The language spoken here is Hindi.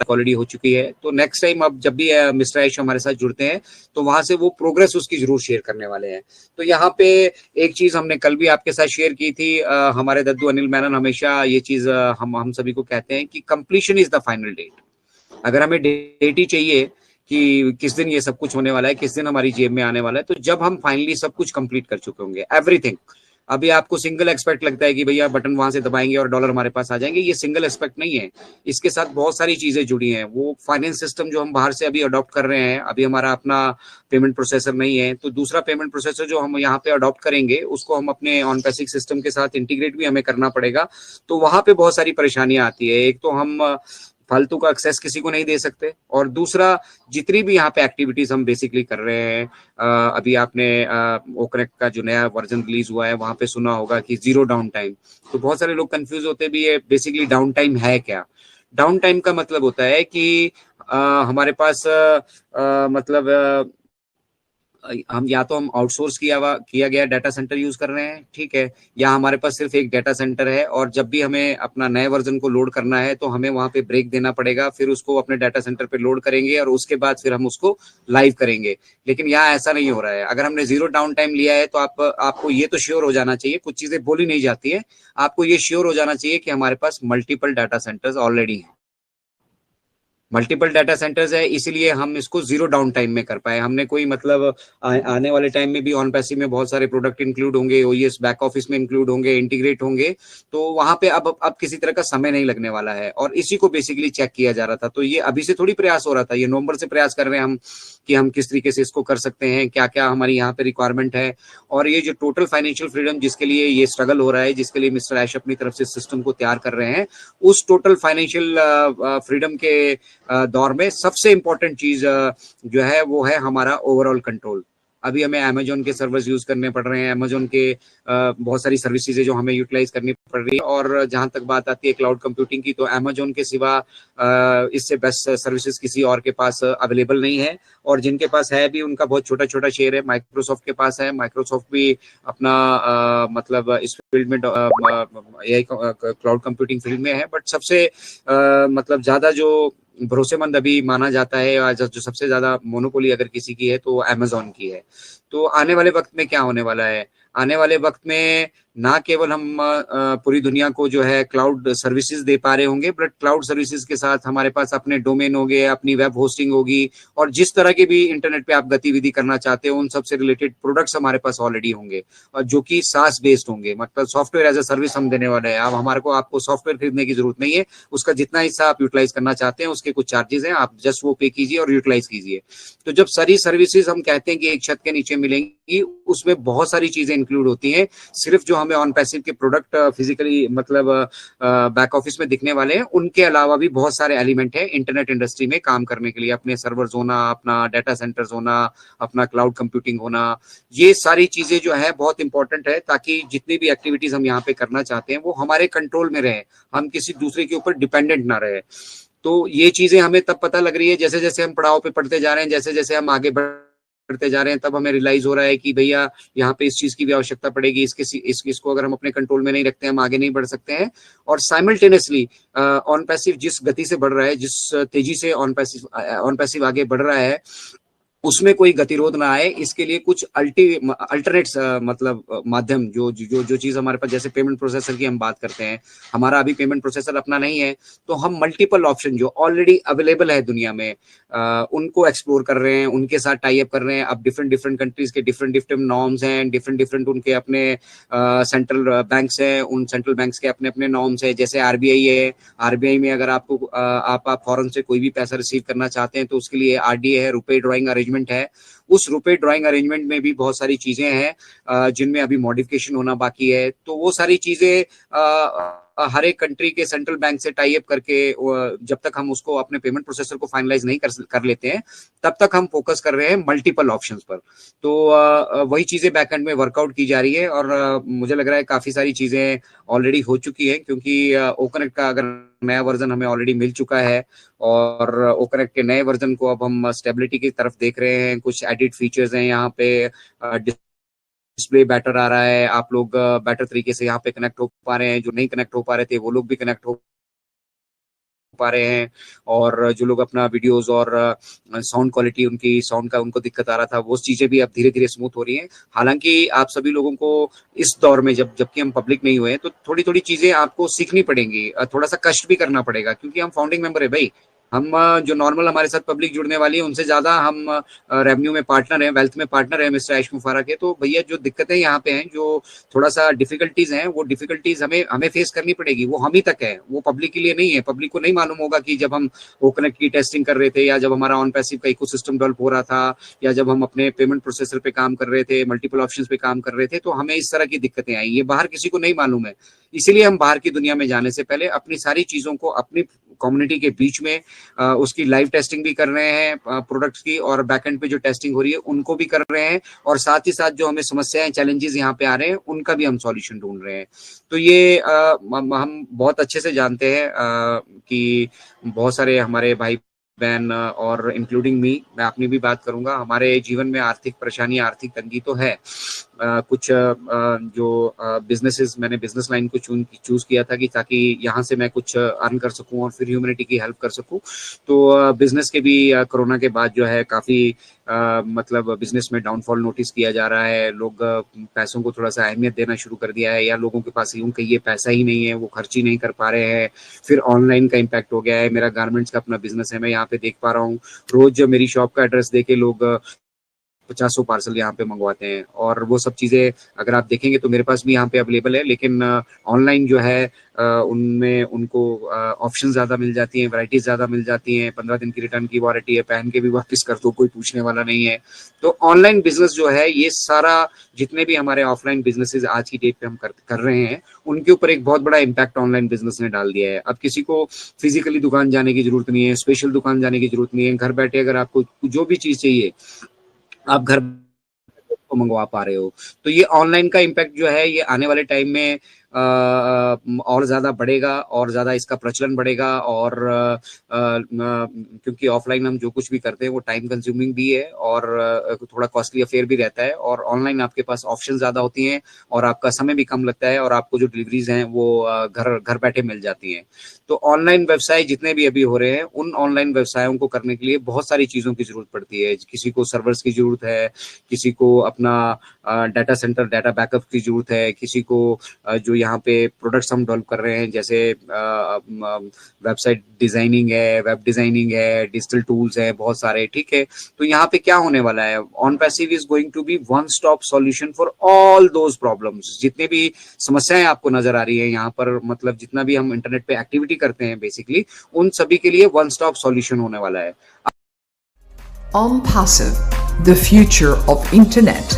ऑलरेडी हो चुकी है। तो नेक्स्ट टाइम अब जब भी मिस्टर आयुष हमारे साथ जुड़ते हैं तो वहां से वो प्रोग्रेस उसकी जरूर शेयर करने वाले हैं। तो यहाँ पे एक चीज हमने कल भी आपके साथ शेयर की थी, हमारे दद्दू अनिल मेनन हमेशा ये चीज हम सभी को कहते हैं कि completion is the final date. अगर हमें डेट ही चाहिए कि किस दिन ये सब कुछ होने वाला है, किस दिन हमारी जेब में आने वाला है, तो जब हम फाइनली सब कुछ कंप्लीट कर चुके होंगे, एवरीथिंग। अभी आपको सिंगल एक्सपेक्ट लगता है कि भैया बटन वहां से दबाएंगे और डॉलर हमारे पास आ जाएंगे, ये सिंगल एक्सपेक्ट नहीं है। इसके साथ बहुत सारी चीजें जुड़ी हैं। वो फाइनेंस सिस्टम जो हम बाहर से अभी अडॉप्ट कर रहे हैं, अभी हमारा अपना पेमेंट प्रोसेसर नहीं है, तो दूसरा पेमेंट प्रोसेसर जो हम यहाँ पे अडॉप्ट करेंगे उसको हम अपने ऑन पैसिव सिस्टम के साथ इंटीग्रेट भी हमें करना पड़ेगा। तो वहां पे बहुत सारी परेशानियां आती है। एक तो हम फालतू का एक्सेस किसी को नहीं दे सकते, और दूसरा जितनी भी यहाँ पे एक्टिविटीज हम बेसिकली कर रहे हैं, अभी आपने ओकनेक्ट का जो नया वर्जन रिलीज हुआ है वहां पे सुना होगा कि जीरो डाउन टाइम। तो बहुत सारे लोग कंफ्यूज होते भी है, बेसिकली डाउन टाइम है क्या। डाउन टाइम का मतलब होता है कि हमारे पास मतलब हम या तो हम आउटसोर्स किया गया डाटा सेंटर यूज कर रहे हैं, ठीक है, या हमारे पास सिर्फ एक डाटा सेंटर है और जब भी हमें अपना नए वर्जन को लोड करना है तो हमें वहां पे ब्रेक देना पड़ेगा, फिर उसको अपने डाटा सेंटर पे लोड करेंगे और उसके बाद फिर हम उसको लाइव करेंगे। लेकिन यहाँ ऐसा नहीं हो रहा है। अगर हमने जीरो डाउन टाइम लिया है तो आपको ये तो श्योर हो जाना चाहिए, कुछ चीजें बोली नहीं जाती है, आपको ये श्योर हो जाना चाहिए कि हमारे पास मल्टीपल डाटा सेंटर्स ऑलरेडी हैं। मल्टीपल डाटा सेंटर्स है, इसीलिए हम इसको जीरो डाउन टाइम में कर पाए। हमने कोई मतलब आने वाले टाइम में भी ऑन पैसिव में बहुत सारे प्रोडक्ट इंक्लूड होंगे, ओईएस बैक ऑफिस में इंक्लूड होंगे, इंटीग्रेट होंगे, तो वहां पे अब किसी तरह का समय नहीं लगने वाला है। और इसी को बेसिकली चेक किया जा रहा था। तो ये अभी से थोड़ी प्रयास हो रहा था, ये नवंबर से प्रयास कर रहे हैं हम कि हम किस तरीके से इसको कर सकते हैं, क्या क्या हमारी यहाँ पे रिक्वायरमेंट है। और ये जो टोटल फाइनेंशियल फ्रीडम जिसके लिए ये स्ट्रगल हो रहा है, जिसके लिए मिस्टर ऐश अपनी तरफ से सिस्टम को तैयार कर रहे हैं, उस टोटल फाइनेंशियल फ्रीडम के दौर में सबसे इंपॉर्टेंट चीज जो है वो है हमारा ओवरऑल कंट्रोल। अभी हमें अमेजोन के सर्वर्स यूज करने पड़ रहे हैं, अमेजोन के बहुत सारी सर्विसेज जो हमें यूटिलाइज करनी पड़ रही है। और जहां तक बात आती है क्लाउड कंप्यूटिंग की, तो अमेजोन के सिवा इससे बेस्ट सर्विसेज किसी और के पास अवेलेबल नहीं है। और जिनके पास है भी उनका बहुत छोटा छोटा शेयर है। माइक्रोसॉफ्ट के पास है, माइक्रोसॉफ्ट भी अपना मतलब इस फील्ड में एआई क्लाउड कंप्यूटिंग फील्ड में है, बट सबसे मतलब ज्यादा जो भरोसेमंद अभी माना जाता है, जो सबसे ज्यादा मोनोपोली अगर किसी की है तो अमेजोन की है। तो आने वाले वक्त में क्या होने वाला है, आने वाले वक्त में ना केवल हम पूरी दुनिया को जो है क्लाउड सर्विसेज दे पा रहे होंगे, बट क्लाउड सर्विसेज के साथ हमारे पास अपने डोमेन होंगे, अपनी वेब होस्टिंग होगी, और जिस तरह के भी इंटरनेट पे आप गतिविधि करना चाहते हो उन सबसे रिलेटेड प्रोडक्ट्स हमारे पास ऑलरेडी होंगे, और जो कि सास बेस्ड होंगे, मतलब सॉफ्टवेयर एज ए सर्विस हम देने वाले हैं। अब हमारे को आपको सॉफ्टवेयर खरीदने की जरूरत नहीं है, उसका जितना हिस्सा आप यूटिलाइज करना चाहते हैं उसके कुछ चार्जेस हैं, आप जस्ट वो पे कीजिए और यूटिलाइज कीजिए। तो जब सारी सर्विसेज हम कहते हैं कि एक छत के नीचे मिलेंगी, उसमें बहुत सारी चीजें इंक्लूड होती हैं। सिर्फ जो हमें ऑन पैसिव के प्रोडक्ट फिजिकली मतलब बैक ऑफिस में दिखने वाले हैं, उनके अलावा भी बहुत सारे एलिमेंट है इंटरनेट इंडस्ट्री में काम करने के लिए। अपने सर्वर्स होना, अपना डाटा सेंटर्स होना, अपना क्लाउड कंप्यूटिंग होना, ये सारी चीजें जो है बहुत इंपॉर्टेंट है, ताकि जितनी भी एक्टिविटीज हम यहाँ पे करना चाहते हैं वो हमारे कंट्रोल में रहे, हम किसी दूसरे के ऊपर डिपेंडेंट ना रहे। तो ये चीजें हमें तब पता लग रही है जैसे जैसे हम पड़ाव पे पढ़ते जा रहे हैं, जैसे जैसे हम आगे बढ़ते जा रहे हैं, तब हमें रियलाइज हो रहा है कि भैया यहाँ पे इस चीज की भी आवश्यकता पड़ेगी, इसको अगर हम अपने कंट्रोल में नहीं रखते हैं हम आगे नहीं बढ़ सकते हैं। और साइमल्टेनियसली ऑन पैसिव जिस गति से बढ़ रहा है, जिस तेजी से ऑन पैसिव आगे बढ़ रहा है, उसमें कोई गतिरोध ना आए, इसके लिए कुछ अल्टरनेट्स मतलब माध्यम जो जो जो चीज हमारे पास, जैसे पेमेंट प्रोसेसर की हम बात करते हैं, हमारा अभी पेमेंट प्रोसेसर अपना नहीं है, तो हम मल्टीपल ऑप्शन जो ऑलरेडी अवेलेबल है दुनिया में उनको एक्सप्लोर कर रहे हैं, उनके साथ टाई अप कर रहे हैं। अब डिफरेंट डिफरेंट कंट्रीज के डिफरेंट डिफरेंट नॉर्म्स हैं, डिफरेंट डिफरेंट उनके अपने सेंट्रल बैंक्स हैं, उन सेंट्रल बैंक्स के अपने अपने नॉर्म्स है। जैसे आरबीआई है, आरबीआई में अगर आपको आप फॉरेन से कोई भी पैसा रिसीव करना चाहते हैं तो उसके लिए आरडीए है, रुपे ड्रॉइंग अरेंजमेंट है। उस रुपए ड्राइंग अरेंजमेंट में भी बहुत सारी चीजें हैं जिनमें अभी मॉडिफिकेशन होना बाकी है। तो वो सारी चीजें हर एक कंट्री के सेंट्रल बैंक से टाई अप करके जब तक हम उसको अपने पेमेंट प्रोसेसर को फाइनलाइज नहीं कर लेते हैं, तब तक हम फोकस कर रहे हैं मल्टीपल ऑप्शंस पर। तो वही चीजें बैकएंड में वर्कआउट की जा रही है, और मुझे लग रहा है काफी सारी चीजें ऑलरेडी हो चुकी हैं, क्योंकि ओकनेक्ट का अगर नया वर्जन हमें ऑलरेडी मिल चुका है, और ओकनेक्ट के नए वर्जन को अब हम स्टेबिलिटी की तरफ देख रहे हैं। कुछ एडिट फीचर्स हैं यहाँ पे, डिस्प्ले बेटर आ रहा है, आप लोग बेटर तरीके से यहाँ पे कनेक्ट हो पा रहे हैं, जो नहीं कनेक्ट हो पा रहे थे वो लोग भी कनेक्ट हो पा रहे हैं, और जो लोग अपना वीडियोस और साउंड क्वालिटी, उनकी साउंड का उनको दिक्कत आ रहा था, वो चीजें भी अब धीरे धीरे स्मूथ हो रही हैं। हालांकि आप सभी लोगों को इस दौर में जबकि हम पब्लिक नहीं हुए हैं, तो थोड़ी थोड़ी चीजें आपको सीखनी पड़ेंगी, थोड़ा सा कष्ट भी करना पड़ेगा, क्योंकि हम फाउंडिंग मेंबर है भाई। हम जो नॉर्मल हमारे साथ पब्लिक जुड़ने वाली है, उनसे ज्यादा हम रेवेन्यू में पार्टनर हैं, वेल्थ में पार्टनर है मिस्टर आयुष मुफारा के। तो भैया जो दिक्कतें यहाँ पे हैं, जो थोड़ा सा डिफिकल्टीज हैं, वो डिफिकल्टीज हमें फेस करनी पड़ेगी। वो हम ही तक है, वो पब्लिक के लिए नहीं है। पब्लिक को नहीं मालूम होगा कि जब हम ओकनेक्ट की टेस्टिंग कर रहे थे, या जब हमारा ऑन पैसिव का इकोसिस्टम डेवलप हो रहा था, या जब हम अपने पेमेंट प्रोसेसर पे काम कर रहे थे, मल्टीपल ऑप्शन पे काम कर रहे थे, तो हमें इस तरह की दिक्कतें आई। ये बाहर किसी को नहीं मालूम है। इसीलिए हम बाहर की दुनिया में जाने से पहले अपनी सारी चीजों को अपनी कम्युनिटी के बीच में उसकी लाइव टेस्टिंग भी कर रहे हैं प्रोडक्ट्स की, और बैकएंड पे जो टेस्टिंग हो रही है उनको भी कर रहे हैं, और साथ ही साथ जो हमें समस्याएं, चैलेंजेस यहाँ पे आ रहे हैं, उनका भी हम सॉल्यूशन ढूंढ रहे हैं। तो ये हम बहुत अच्छे से जानते हैं कि बहुत सारे हमारे भाई बहन, और इंक्लूडिंग मी, मैं अपनी भी बात करूंगा, हमारे जीवन में आर्थिक परेशानी, आर्थिक तंगी तो है। कुछ जो बिजनेसेस, मैंने बिजनेस लाइन को चूज किया था कि ताकि यहाँ से मैं कुछ अर्न कर सकूं और फिर ह्यूमैनिटी की हेल्प कर सकूं। तो बिजनेस के भी कोरोना के बाद जो है काफी मतलब बिजनेस में डाउनफॉल नोटिस किया जा रहा है। लोग पैसों को थोड़ा सा अहमियत देना शुरू कर दिया है, या लोगों के पास यूं कहिए पैसा ही नहीं है, वो खर्च ही नहीं कर पा रहे हैं। फिर ऑनलाइन का इम्पैक्ट हो गया है। मेरा गारमेंट्स का अपना बिजनेस है, मैं यहाँ पे देख पा रहा हूँ रोज मेरी शॉप का एड्रेस देके लोग 50 पार्सल यहाँ पे मंगवाते हैं, और वो सब चीजें अगर आप देखेंगे तो मेरे पास भी यहाँ पे अवेलेबल है। लेकिन ऑनलाइन जो है उनमें उनको ऑप्शन ज्यादा मिल जाती हैं, वैरायटीज ज्यादा मिल जाती हैं। 15 दिन की रिटर्न की वारंटी है, पहन के भी वापस कर दो, कोई पूछने वाला नहीं है। तो ऑनलाइन बिजनेस जो है, ये सारा जितने भी हमारे ऑफलाइन बिजनेसेस आज की डेट पे हम कर रहे हैं, उनके ऊपर एक बहुत बड़ा इम्पैक्ट ऑनलाइन बिजनेस ने डाल दिया है। अब किसी को फिजिकली दुकान जाने की जरूरत नहीं है, स्पेशल दुकान जाने की जरूरत नहीं है। घर बैठे अगर आपको जो भी चीज चाहिए, आप घर को मंगवा पा रहे हो। तो ये ऑनलाइन का इम्पैक्ट जो है, ये आने वाले टाइम में और ज्यादा बढ़ेगा, और ज्यादा इसका प्रचलन बढ़ेगा। और क्योंकि ऑफलाइन हम जो कुछ भी करते हैं वो टाइम कंज्यूमिंग भी है, और थोड़ा कॉस्टली अफेयर भी रहता है। और ऑनलाइन आपके पास ऑप्शन ज्यादा होती हैं, और आपका समय भी कम लगता है, और आपको जो डिलीवरीज हैं वो घर बैठे मिल जाती हैं। तो ऑनलाइन व्यवसाय जितने भी अभी हो रहे हैं, उन ऑनलाइन व्यवसायों को करने के लिए बहुत सारी चीजों की जरूरत पड़ती है। किसी को सर्वर्स की जरूरत है, किसी को अपना डाटा सेंटर, डाटा बैकअप की जरूरत है, किसी को जो यहाँ पे प्रोडक्ट्स हम डेवलप कर रहे हैं, जैसे वेबसाइट डिजाइनिंग है, वेब डिजाइनिंग है, डिजिटल टूल्स है, बहुत सारे। ठीक है, तो यहाँ पे क्या होने वाला है, Onpassive is going to be one stop solution for all those problems. जितने भी समस्याएं आपको नजर आ रही है यहाँ पर, मतलब जितना भी हम इंटरनेट पे एक्टिविटी करते हैं बेसिकली, उन सभी के लिए वन स्टॉप सॉल्यूशन होने वाला है। OnPassive, the future of internet.